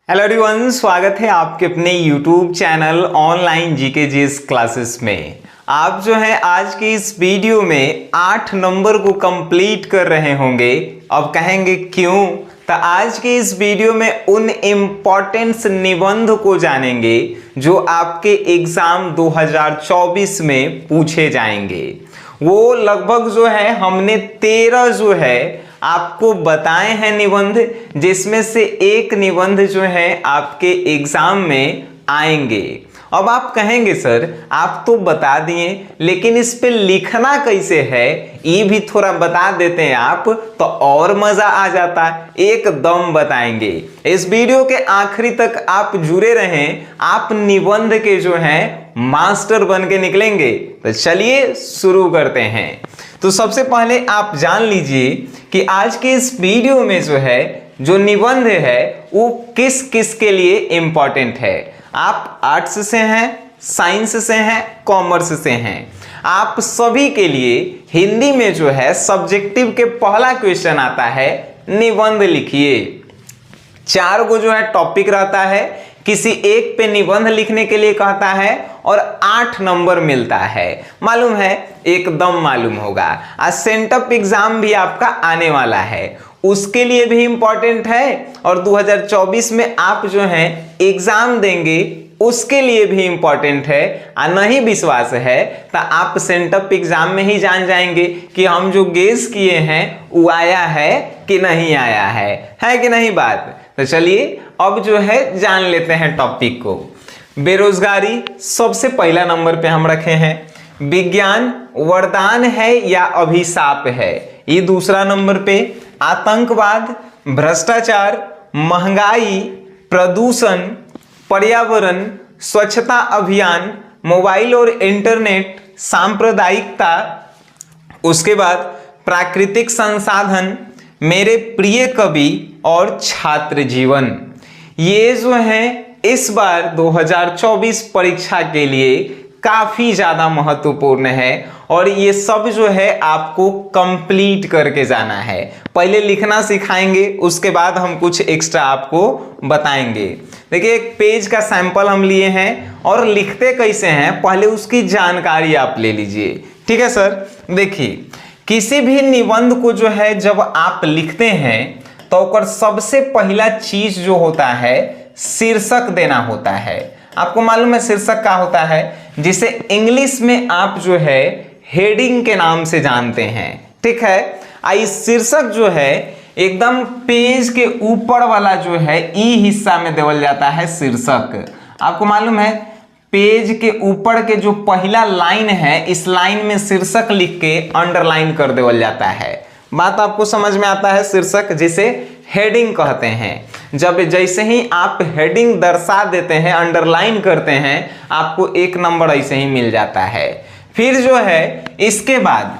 Hello everyone, स्वागत है आपके अपने YouTube channel online GK GS classes में। आप जो है आज की इस वीडियो में 8 नंबर को कंप्लीट कर रहे होंगे। अब कहेंगे क्यों? तो आज के इस वीडियो में उन इम्पोर्टेंट निबंध को जानेंगे जो आपके एग्जाम 2024 में पूछे जाएंगे। वो लगभग जो है हमने 13 जो है आपको बताए हैं निबंध, जिसमें से एक निबंध जो है आपके एग्जाम में आएंगे। अब आप कहेंगे सर आप तो बता दिए, लेकिन इस पे लिखना कैसे है ये भी थोड़ा बता देते हैं आप तो और मजा आ जाता। एकदम बताएंगे। इस वीडियो के आखिरी तक आप जुड़े रहें, आप निबंध के जो हैं मास्टर बन के निकलेंगे। तो चलिए शुरू करते हैं। तो सबसे पहले आप जान लीजिए कि आज के इस वीडियो में जो है जो निबंध है वो किस किस के लिए इंपॉर्टेंट है। आप आर्ट्स से हैं, साइंस से हैं, कॉमर्स से हैं, आप सभी के लिए हिंदी में जो है सब्जेक्टिव के पहला क्वेश्चन आता है निबंध लिखिए। 4 को जो है टॉपिक रहता है, किसी एक पे निबंध लिखने के लिए कहता है और 8 नंबर मिलता है। मालूम है? एकदम मालूम होगा। आज सेंटअप एग्जाम भी आपका आने वाला है, उसके लिए भी इंपॉर्टेंट है, और 2024 में आप जो है एग्जाम देंगे उसके लिए भी इंपॉर्टेंट है। नहीं विश्वास है तो आप सेंटअप एग्जाम में ही जान जाएंगे कि हम जो गेस किए हैं वो आया है कि नहीं आया है कि नहीं बात। तो चलिए अब जो है जान लेते हैं टॉपिक को। बेरोजगारी सबसे पहला नंबर पे हम रखे हैं। विज्ञान वरदान है या अभिशाप है, ये दूसरा नंबर पे। आतंकवाद, भ्रष्टाचार, महंगाई, प्रदूषण, पर्यावरण, स्वच्छता अभियान, मोबाइल और इंटरनेट, सांप्रदायिकता, उसके बाद प्राकृतिक संसाधन, मेरे प्रिय कवि और छात्र जीवन। ये जो है इस बार 2024 परीक्षा के लिए काफी ज्यादा महत्वपूर्ण है और ये सब जो है आपको कंप्लीट करके जाना है। पहले लिखना सिखाएंगे, उसके बाद हम कुछ एक्स्ट्रा आपको बताएंगे। देखिए एक पेज का सैंपल हम लिए हैं और लिखते कैसे हैं पहले उसकी जानकारी आप ले लीजिए। ठीक है सर? देखिए किसी भी निबंध को जो है जब आप लिखते हैं तो ओकर सबसे पहला चीज जो होता है शीर्षक देना होता है। आपको मालूम है शीर्षक क्या होता है, जिसे इंग्लिश में आप जो है हेडिंग के नाम से जानते हैं। ठीक है? इस शीर्षक जो है एकदम पेज के ऊपर वाला जो है ई हिस्सा में देवल जाता है शीर्षक। आपको मालूम है पेज के ऊपर के जो पहला लाइन है इस लाइन में शीर्षक लिख के अंडरलाइन कर देवल जाता है। बात आपको समझ में आता है? शीर्षक जिसे हेडिंग कहते हैं। जब जैसे ही आप हेडिंग दर्शा देते हैं, अंडरलाइन करते हैं, आपको 1 नंबर ऐसे ही मिल जाता है। फिर जो है इसके बाद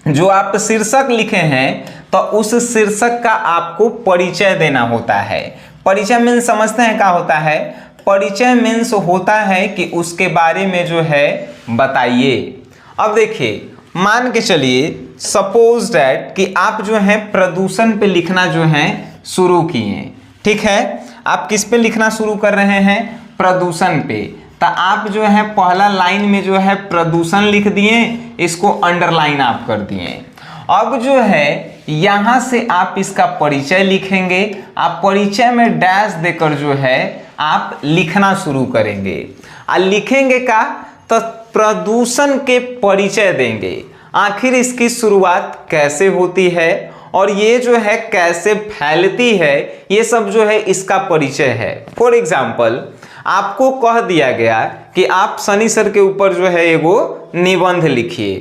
जो आप शीर्षक लिखे हैं तो उस शीर्षक का आपको परिचय देना होता है। परिचय मीन्स समझते हैं क्या होता है? परिचय मीन्स होता है कि उसके बारे में जो है बताइए। अब देखिए मान के चलिए सपोज दैट कि आप जो है प्रदूषण पे लिखना जो है शुरू किए। ठीक है? आप किस पे लिखना शुरू कर रहे हैं? प्रदूषण पे। तो आप जो है पहला लाइन में जो है प्रदूषण लिख दिए, इसको अंडरलाइन आप कर दिए। अब जो है यहां से आप इसका परिचय लिखेंगे। आप परिचय में डैश देकर जो है आप लिखना शुरू करेंगे। लिखेंगे का तो प्रदूषण के परिचय देंगे। आखिर इसकी शुरुआत कैसे होती है और ये जो है कैसे फैलती है, ये सब जो है इसका परिचय है। फॉर एग्जाम्पल आपको कह दिया गया कि आप शनि सर के ऊपर जो है एगो निबंध लिखिए,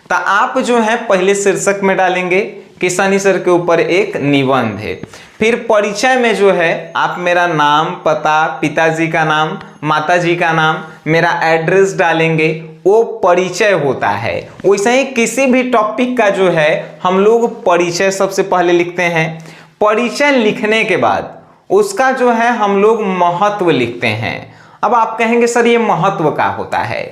तो आप जो है पहले शीर्षक में डालेंगे कि शनि सर के ऊपर एक निबंध है। फिर परिचय में जो है आप मेरा नाम, पता, पिताजी का नाम, माताजी का नाम, मेरा एड्रेस डालेंगे, वो परिचय होता है। वैसे ही किसी भी टॉपिक का जो है हम लोग परिचय सबसे पहले लिखते हैं। परिचय लिखने के बाद उसका जो है हम लोग महत्व लिखते हैं। अब आप कहेंगे सर ये महत्व क्या होता है?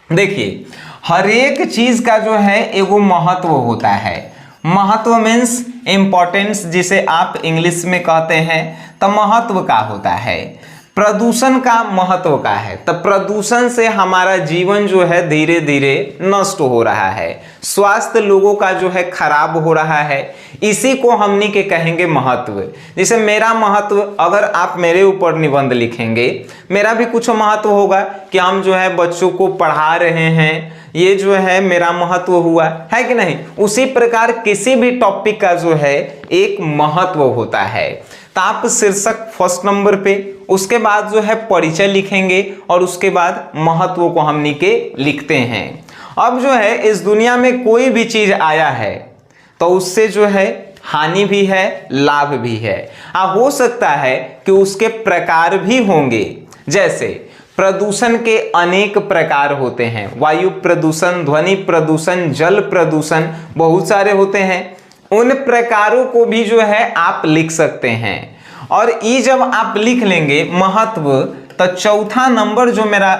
देखिए हर एक चीज का जो है एगो महत्व होता है। महत्व मीन्स इंपॉर्टेंस जिसे आप इंग्लिश में कहते हैं, तो महत्व का होता है, प्रदूषण का महत्व का है। तो प्रदूषण से हमारा जीवन जो है धीरे धीरे नष्ट हो रहा है, स्वास्थ्य लोगों का जो है खराब हो रहा है, इसी को हमनी के कहेंगे महत्व। जैसे मेरा महत्व, अगर आप मेरे ऊपर निबंध लिखेंगे, मेरा भी कुछ महत्व होगा कि हम जो है बच्चों को पढ़ा रहे हैं, ये जो है मेरा महत्व हुआ है कि नहीं। उसी प्रकार किसी भी टॉपिक का जो है एक महत्व होता है। तो आप शीर्षक फर्स्ट नंबर पे, उसके बाद जो है परिचय लिखेंगे और उसके बाद महत्व को हमनी के लिखते हैं। अब जो है इस दुनिया में कोई भी चीज आया है तो उससे जो है हानि भी है, लाभ भी है। हो सकता है कि उसके प्रकार भी होंगे, जैसे प्रदूषण के अनेक प्रकार होते हैं, वायु प्रदूषण, ध्वनि प्रदूषण, जल प्रदूषण, बहुत सारे होते हैं। उन प्रकारों को भी जो है आप लिख सकते हैं। और ये जब आप लिख लेंगे महत्व, तो चौथा नंबर जो मेरा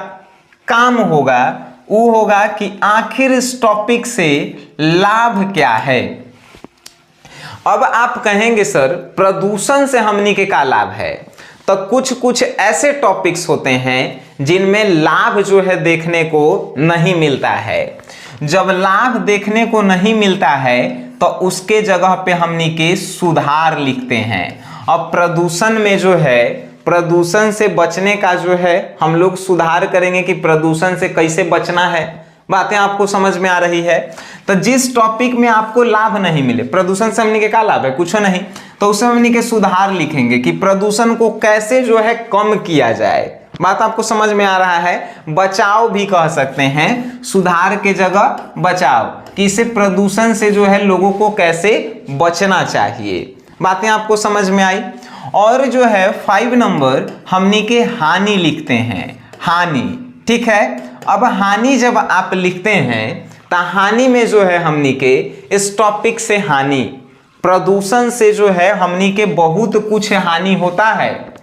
काम होगा वो होगा कि आखिर इस टॉपिक से लाभ क्या है। अब आप कहेंगे सर प्रदूषण से हमनी के क्या लाभ है, तो कुछ ऐसे टॉपिक्स होते हैं जिनमें लाभ जो है देखने को नहीं मिलता है। जब लाभ देखने को नहीं मिलता है तो उसके जगह पे हमनी के सुधार लिखते हैं। अब प्रदूषण में जो है प्रदूषण से बचने का जो है हम लोग सुधार करेंगे कि प्रदूषण से कैसे बचना है। बातें आपको समझ में आ रही है। तो जिस टॉपिक में आपको लाभ नहीं मिले, प्रदूषण से हमने के क्या लाभ है, कुछ नहीं, तो उसमें हमने के सुधार लिखेंगे कि प्रदूषण को कैसे जो है कम किया जाए। बात आपको समझ में आ रहा है। बचाव भी कह सकते हैं, सुधार के जगह बचाव, कि इसे प्रदूषण से जो है लोगों को कैसे बचना चाहिए। बातें आपको समझ में आई। और जो है 5 नंबर हमनी के हानि लिखते हैं, हानि, ठीक है। अब हानि जब आप लिखते हैं तो हानि में जो है हमनी के इस टॉपिक से हानि, प्रदूषण से जो है हमनी के बहुत कुछ हानि होता है,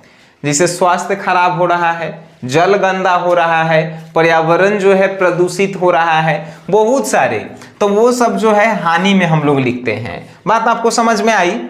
जिससे स्वास्थ्य खराब हो रहा है, जल गंदा हो रहा है, पर्यावरण जो है प्रदूषित हो रहा है, बहुत सारे, तो वो सब जो है हानि में हम लोग लिखते हैं। बात आपको समझ में आई।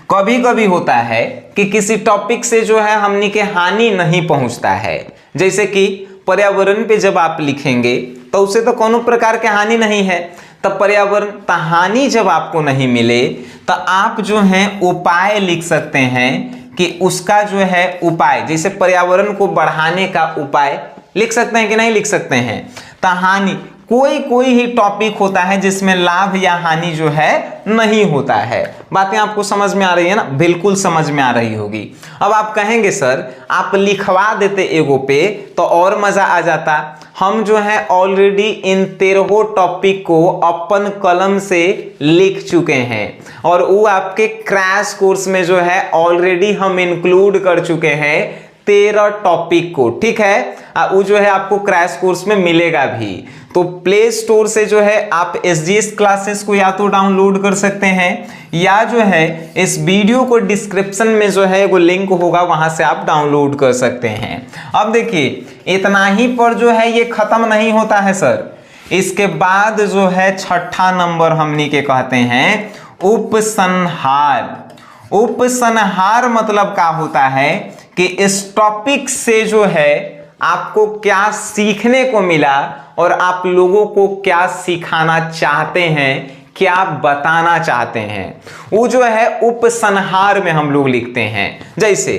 कभी कभी होता है कि किसी टॉपिक से जो है हमनी के हानि नहीं पहुंचता है, जैसे कि पर्यावरण पे जब आप लिखेंगे तो उसे तो कोनो प्रकार के हानि नहीं है, तो पर्यावरण तो हानि जब आपको नहीं मिले तो आप जो है उपाय लिख सकते हैं कि उसका जो है उपाय, जैसे पर्यावरण को बढ़ाने का उपाय लिख सकते हैं कि नहीं लिख सकते हैं। तो हानि, कोई ही टॉपिक होता है जिसमें लाभ या हानि जो है नहीं होता है। बातें आपको समझ में आ रही है ना, बिल्कुल समझ में आ रही होगी। अब आप कहेंगे सर आप लिखवा देते एगो पे तो और मजा आ जाता। हम जो है ऑलरेडी इन 13 टॉपिक को अपन कलम से लिख चुके हैं और वो आपके क्रैश कोर्स में जो है ऑलरेडी हम इंक्लूड कर चुके हैं 13 टॉपिक को, ठीक है। वो जो है आपको क्रैश कोर्स में मिलेगा भी। तो प्ले स्टोर से जो है आप SGS क्लासेस को या तो डाउनलोड कर सकते हैं या जो है इस वीडियो को डिस्क्रिप्शन में जो है वो लिंक होगा, वहां से आप डाउनलोड कर सकते हैं। अब देखिए इतना ही पर जो है ये खत्म नहीं होता है सर। इसके बाद जो है छठा नंबर हमनी के कहते हैं उपसंहार। उपसंहार मतलब क्या होता है कि इस टॉपिक से जो है आपको क्या सीखने को मिला और आप लोगों को क्या सिखाना चाहते हैं, क्या बताना चाहते हैं, वो जो है उपसंहार में हम लोग लिखते हैं। जैसे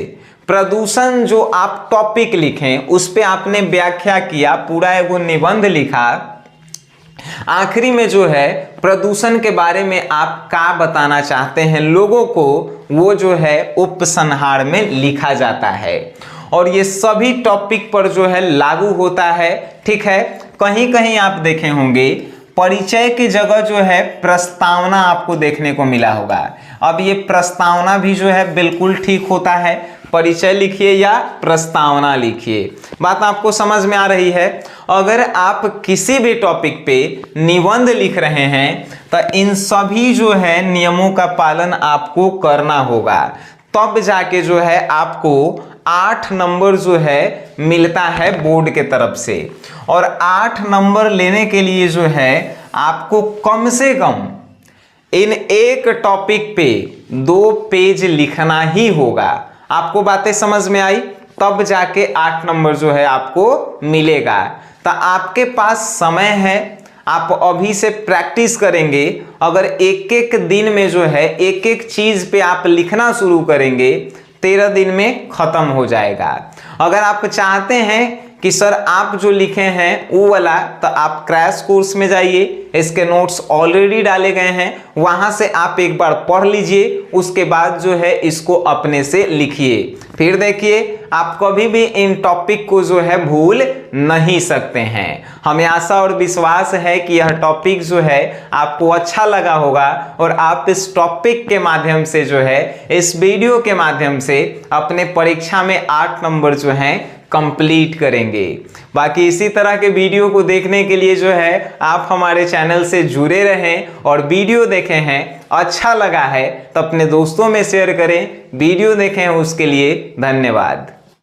प्रदूषण जो आप टॉपिक लिखें उस पे आपने व्याख्या किया, पूरा एगो निबंध लिखा, आखिरी में जो है प्रदूषण के बारे में आप क्या बताना चाहते हैं लोगों को, वो जो है उपसंहार में लिखा जाता है। और ये सभी टॉपिक पर जो है लागू होता है, ठीक है। कहीं कहीं आप देखे होंगे परिचय की जगह जो है प्रस्तावना आपको देखने को मिला होगा। अब ये प्रस्तावना भी जो है बिल्कुल ठीक होता है, परिचय लिखिए या प्रस्तावना लिखिए। बात आपको समझ में आ रही है। अगर आप किसी भी टॉपिक पे निबंध लिख रहे हैं तो इन सभी जो है नियमों का पालन आपको करना होगा, तब जाके जो है आपको 8 नंबर जो है मिलता है बोर्ड के तरफ से। और 8 नंबर लेने के लिए जो है आपको कम से कम इन एक टॉपिक पे 2 पेज लिखना ही होगा। आपको बातें समझ में आई? तब जाके 8 नंबर जो है आपको मिलेगा। तो आपके पास समय है, आप अभी से प्रैक्टिस करेंगे। अगर एक एक दिन में जो है एक एक चीज पे आप लिखना शुरू करेंगे 13 दिन में खत्म हो जाएगा। अगर आप चाहते हैं कि सर आप जो लिखे हैं वो वाला, तो आप क्रैश कोर्स में जाइए, इसके नोट्स ऑलरेडी डाले गए हैं, वहां से आप एक बार पढ़ लीजिए, उसके बाद जो है इसको अपने से लिखिए। फिर देखिए आप कभी भी इन टॉपिक को जो है भूल नहीं सकते हैं। हमें आशा और विश्वास है कि यह टॉपिक जो है आपको अच्छा लगा होगा और आप इस टॉपिक के माध्यम से जो है, इस वीडियो के माध्यम से अपने परीक्षा में 8 नंबर जो हैं कंप्लीट करेंगे। बाकी इसी तरह के वीडियो को देखने के लिए जो है आप हमारे चैनल से जुड़े रहें और वीडियो देखे हैं, अच्छा लगा है तो अपने दोस्तों में शेयर करें, वीडियो देखें उसके लिए धन्यवाद।